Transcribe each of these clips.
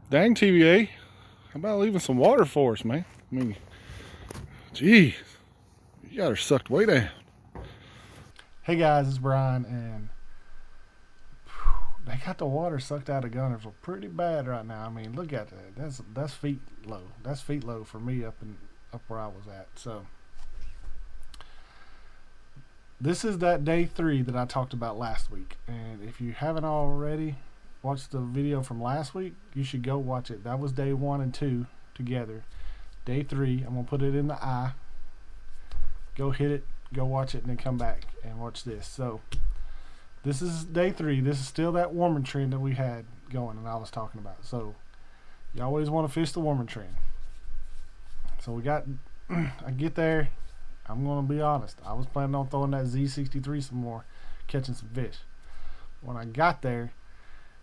Dang, TVA. How about leaving some water for us, man? I mean, geez. You got her sucked way down. Hey guys, it's Brian, and they got the water sucked out of Guntersville pretty bad right now. I mean, look at that. That's feet low. That's feet low for me up where I was at. So this is that day 3 that I talked about last week. And if you haven't already watched the video from last week, you should go watch it. That was day 1 and 2 together. Day 3, I'm gonna put it in the eye. Go hit it, go watch it, and then come back and watch this. So this is day 3. This is still that warming trend that we had going and I was talking about. So you always want to fish the warming trend. So we got, I get there, I'm going to be honest, I was planning on throwing that Z63 some more, catching some fish. When I got there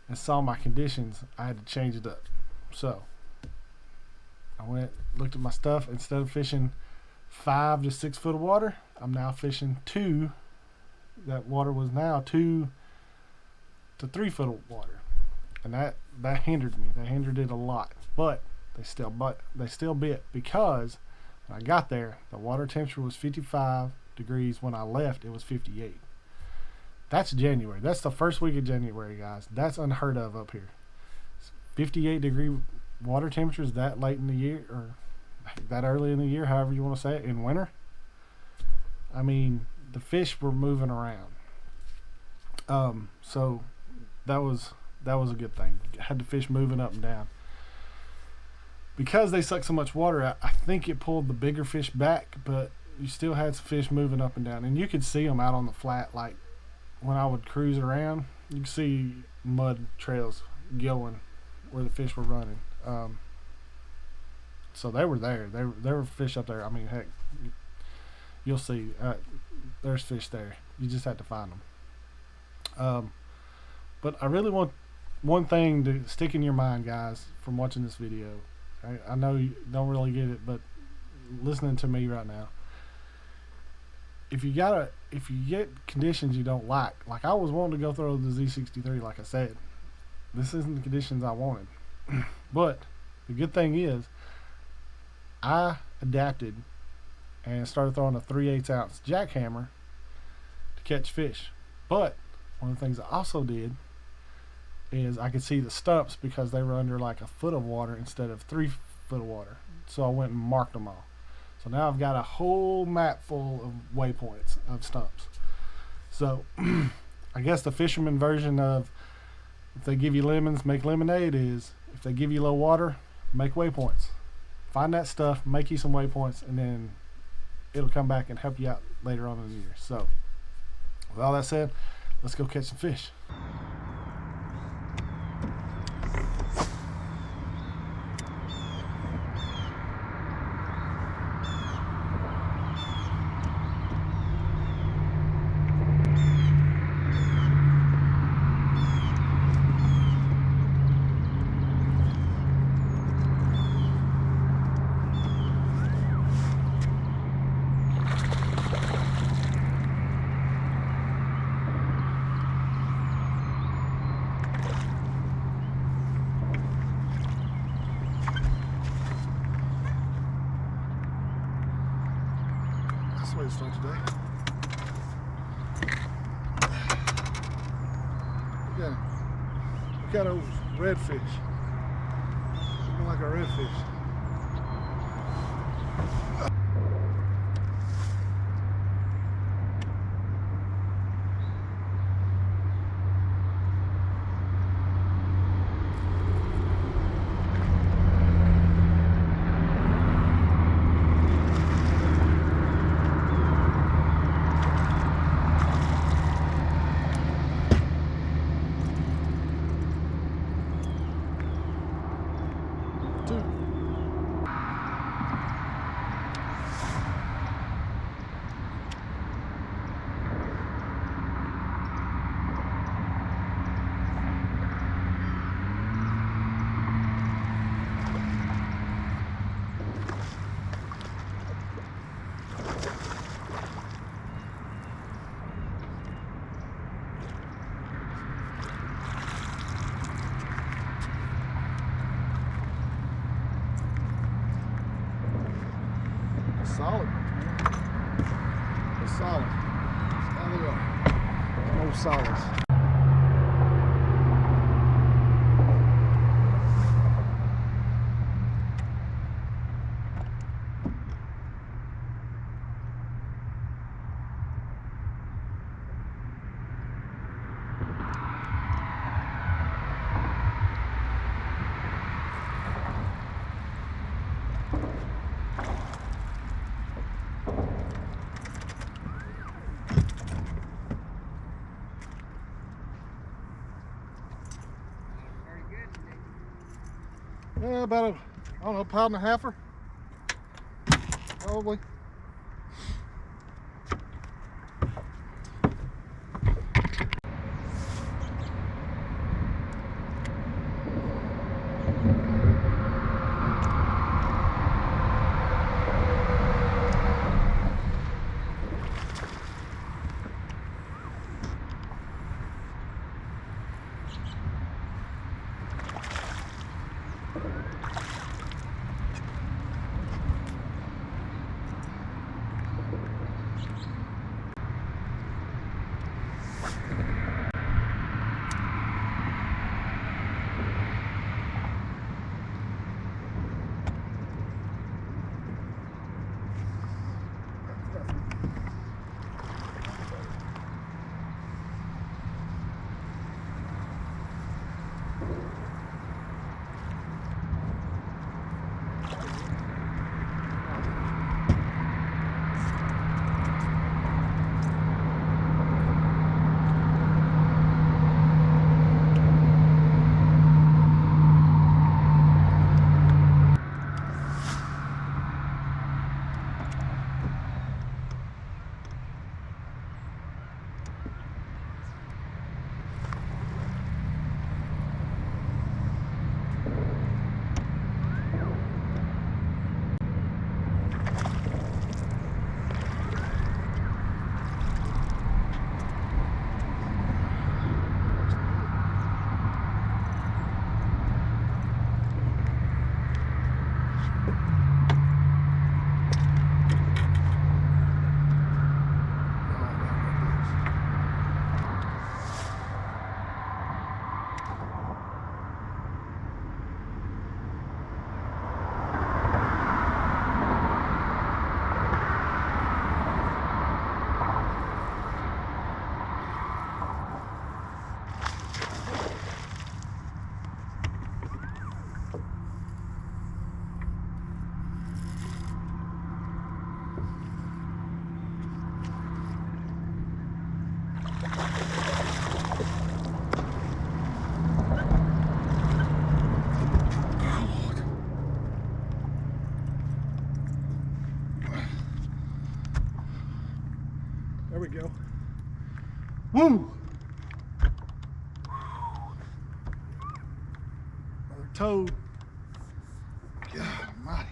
and saw my conditions, I had to change it up. So I went, looked at my stuff. Instead of fishing 5 to 6 foot of water, I'm now fishing 2. That water was now 2 to 3 foot of water, and that hindered me. That hindered it a lot. But they still bit, because when I got there, the water temperature was 55 degrees. When I left, it was 58. That's January. That's the first week of January, guys. That's unheard of up here. 58 degree water temperatures that late in the year, or that early in the year, however you want to say it, in winter. I mean, the fish were moving around. So that was a good thing. Had the fish moving up and down. Because they suck so much water, I think it pulled the bigger fish back, but you still had some fish moving up and down. And you could see them out on the flat. Like when I would cruise around, you could see mud trails going where the fish were running. So they were there. There were fish up there. I mean, heck, you'll see. There's fish there. You just have to find them. But I really want one thing to stick in your mind, guys, from watching this video. I know you don't really get it, but listening to me right now, if you get conditions you don't like I was wanting to go throw the Z63, like I said, this isn't the conditions I wanted. But the good thing is, I adapted and started throwing a 3/8 ounce jackhammer to catch fish. But one of the things I also did is I could see the stumps because they were under like a foot of water instead of 3 foot of water. So I went and marked them all. So now I've got a whole map full of waypoints of stumps. So I guess the fisherman version of, if they give you lemons, make lemonade, is if they give you low water, make waypoints. Find that stuff, make you some waypoints, and then it'll come back and help you out later on in the year. So with all that said, let's go catch some fish. That's the way to start today. Look at those redfish. Looking like a redfish. solid ones, man. They're solid. There they are. No solids. Yeah, about a, I don't know, pound and a halfer, probably. There we go. Woo! Another toad. God almighty.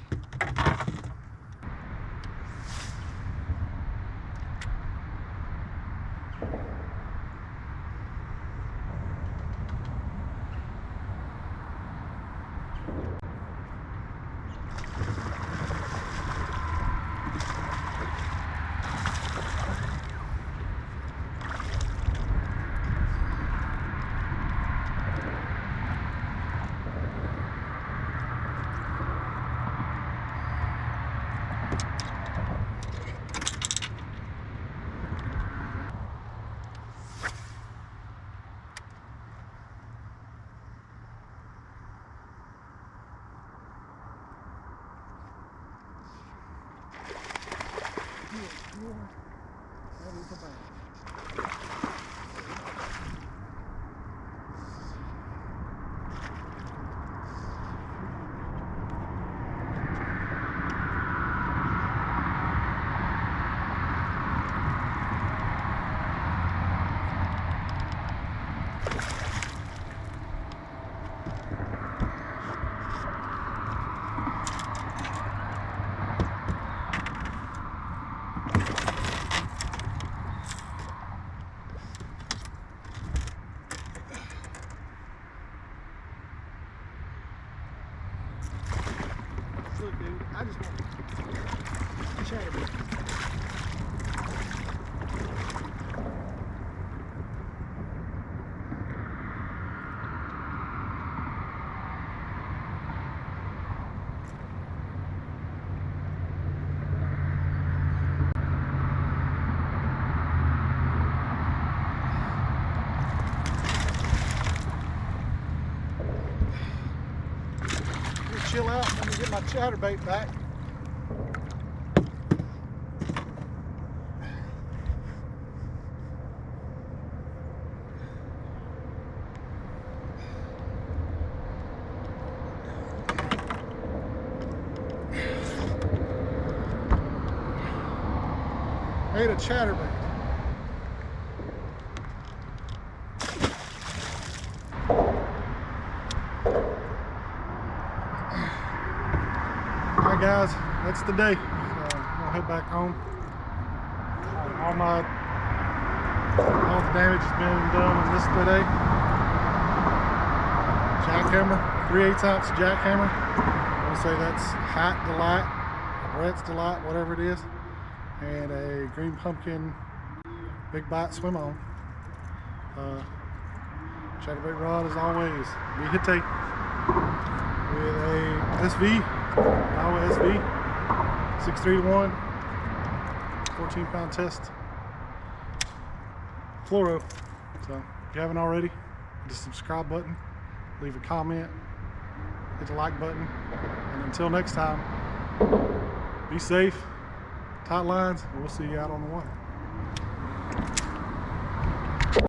Look, dude, I just want chatterbait. Chill out, let me get my chatterbait back. Ate a chatterbait. Alright guys, that's the day. So I'm gonna head back home. All the damage has been done on this today. Jackhammer, 3/8 ounce jackhammer. I'm gonna say that's Hite Delight, Brett's Delight, whatever it is. And a green pumpkin big bite Swimon. Chatterbait rod as always. B-Hittay with a SV, Daiwa SV, 6-3-1, 14-pound test fluoro. So if you haven't already, hit the subscribe button, leave a comment, hit the like button, and until next time, be safe, tight lines, and we'll see you out on the water.